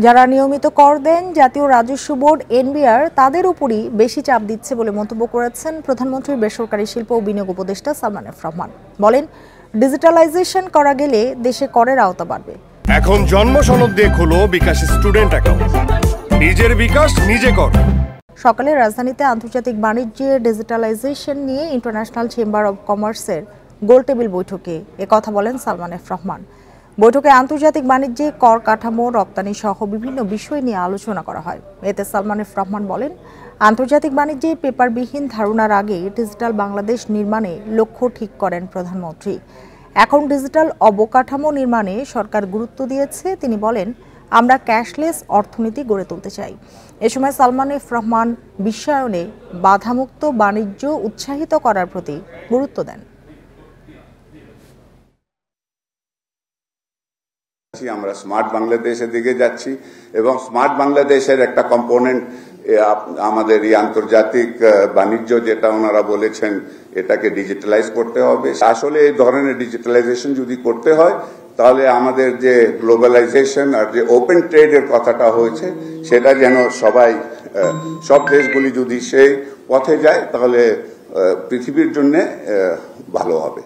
যারা নিয়মিত কর দেন জাতীয় রাজস্ব বোর্ড এনবিআর তাদের উপরই বেশি চাপ দিচ্ছে বলে মন্তব্য করেছেন প্রধানমন্ত্রীর বেসরকারি শিল্প ও বিনিয়োগ উপদেষ্টা সালমান এফ রহমান। বলেন, ডিজিটালাইজেশন করা গেলে দেশে করের আওতা বাড়বে। এখন জন্ম সনদ দিয়ে খোলো বিকাশ স্টুডেন্ট অ্যাকাউন্ট, নিজের বিকাশ নিজে কর। সকালে রাজধানীতে আন্তর্জাতিক বাণিজ্যে ডিজিটালাইজেশন নিয়ে ইন্টারন্যাশনাল চেম্বার অব কমার্সের গোলটেবিল বৈঠকে একথা বলেন সালমান এফ রহমান। বৈঠকে আন্তর্জাতিক বাণিজ্যে কর কাঠামো, রপ্তানি সহ বিভিন্ন বিষয় নিয়ে আলোচনা করা হয়। এতে সালমান এফ রহমান বলেন, আন্তর্জাতিক বাণিজ্যে পেপারবিহীন ধারণার আগে ডিজিটাল বাংলাদেশ নির্মাণে লক্ষ্য ঠিক করেন প্রধানমন্ত্রী। এখন ডিজিটাল অবকাঠামো নির্মাণে সরকার গুরুত্ব দিয়েছে। তিনি বলেন, আমরা ক্যাশলেস অর্থনীতি গড়ে তুলতে চাই। এ সময় সালমান এফ রহমান বিশ্বায়নে বাধামুক্ত বাণিজ্য উৎসাহিত করার প্রতি গুরুত্ব দেন। আমরা স্মার্ট বাংলাদেশের দিকে যাচ্ছি এবং স্মার্ট বাংলাদেশের একটা কম্পোনেন্ট আমাদের এই আন্তর্জাতিক বাণিজ্য, যেটা ওনারা বলেছেন এটাকে ডিজিটালাইজ করতে হবে। আসলে এই ধরনের ডিজিটালাইজেশন যদি করতে হয় তাহলে আমাদের যে গ্লোবালাইজেশন আর যে ওপেন ট্রেডের কথাটা হয়েছে সেটা যেন সব দেশগুলি যদি সেই পথে যায় তাহলে পৃথিবীর জন্য ভালো হবে।